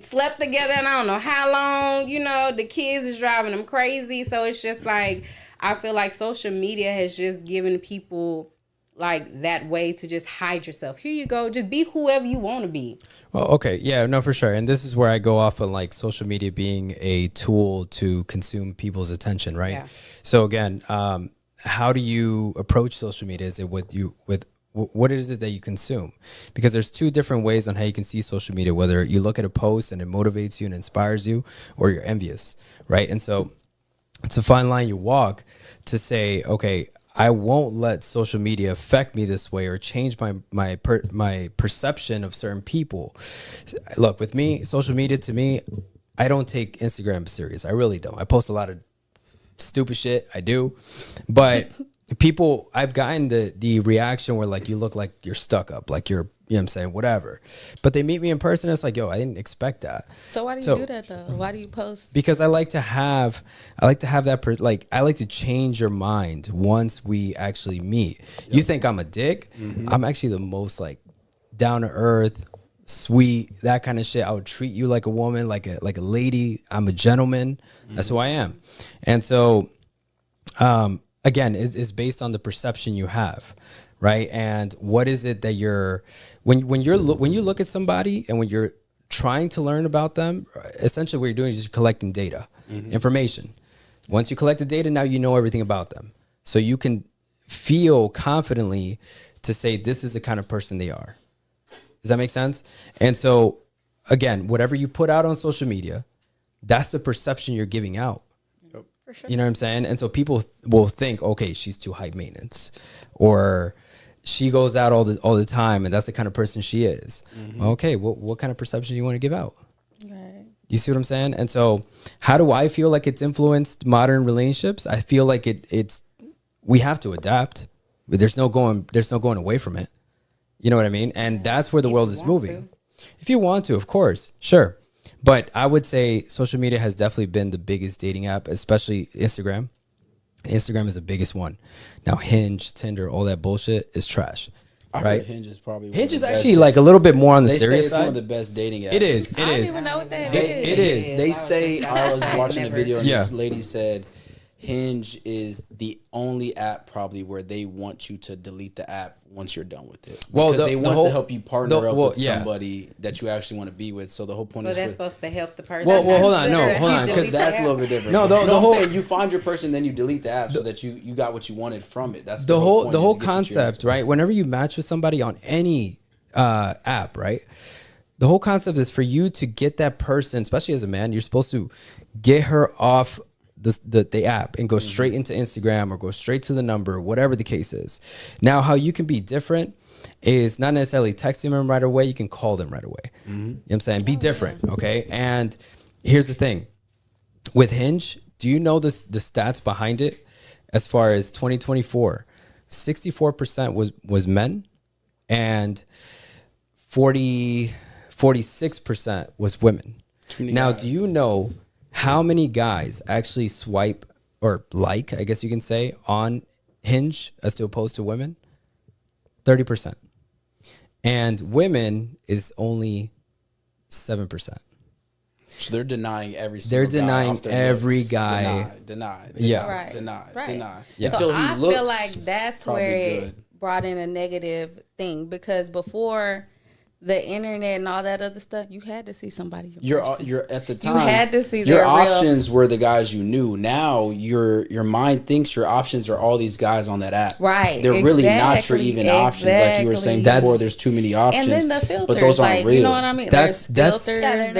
slept together and I don't know how long, the kids is driving them crazy. So it's just like, I feel like social media has just given people like that way to just hide yourself. Here you go. Just be whoever you want to be. Well, okay. Yeah, no, for sure. And this is where I go off on like social media being a tool to consume people's attention, right? Yeah. So again, how do you approach social media? Is it with what is it that you consume? Because there's two different ways on how you can see social media, whether you look at a post and it motivates you and inspires you, or you're envious, right? And so it's a fine line you walk to say, okay, I won't let social media affect me this way or change my perception of certain people. Look, with me, social media, to me, I don't take Instagram serious. I really don't. I post a lot of stupid shit. I do. But people, I've gotten the reaction where like you look like you're stuck up, like you're, you know what I'm saying, whatever. But they meet me in person, it's like, yo, I didn't expect that. So why do you do that though? Why do you post? Because I like to have that I like to change your mind once we actually meet. Yep. You think I'm a dick? Mm-hmm. I'm actually the most like down to earth, sweet, that kind of shit. I would treat you like a woman, like a lady. I'm a gentleman. Mm-hmm. That's who I am. And so again, it's based on the perception you have, right? And what is it that you're when you look at somebody and when you're trying to learn about them, essentially what you're doing is just collecting data, information. Once you collect the data, now you know everything about them, so you can feel confidently to say this is the kind of person they are. Does that make sense? And so again, whatever you put out on social media, that's the perception you're giving out. For sure. You know what I'm saying? And so people will think, okay, she's too high maintenance, or she goes out all the time and that's the kind of person she is. Mm-hmm. Okay, what kind of perception do you want to give out? Right. You see what I'm saying? And so how do I feel like it's influenced modern relationships? I feel like we have to adapt, but there's no going away from it. You know what I mean? And that's where the world is moving. If you want to, of course, sure. But I would say social media has definitely been the biggest dating app, especially Instagram. Instagram is the biggest one. Now Hinge, Tinder, all that bullshit is trash. I heard Hinge is probably Hinge is actually like a little bit more on the serious side. It's one of the best dating apps. It is. I don't even know what that is. It is. They say, I was watching a video and this lady said Hinge is the only app probably where they want you to delete the app once you're done with it. Because they want to help you partner up with somebody that you actually want to be with. So the whole point is they're supposed to help the person. Well, hold on, because that's a little bit different. No, the whole saying you find your person, then you delete the app so that you got what you wanted from it. That's the whole concept, right? Whenever you match with somebody on any app, right? The whole concept is for you to get that person, especially as a man, you're supposed to get her off the app and go straight into Instagram or go straight to the number, whatever the case is. Now, how you can be different is not necessarily texting them right away. You can call them right away. You know what I'm saying? Be different, okay? And here's the thing. With Hinge, do you know the stats behind it? As far as 2024, 64% was men and 46% was women. Now, do you know how many guys actually swipe or like, I guess you can say, on Hinge as to opposed to women? 30%. And women is only 7%. So they're denying every single They're denying every guy. Deny. Yeah. Deny. Yeah. So I feel like that's where it brought in a negative thing, because before the internet and all that other stuff, you had to see somebody. You're at the time. You had to see your options were the guys you knew. Now your mind thinks your options are all these guys on that app. Right. They're really not your even options, like you were saying before. There's too many options. And then the filters, but those aren't real. You know what I mean? There's filters. There's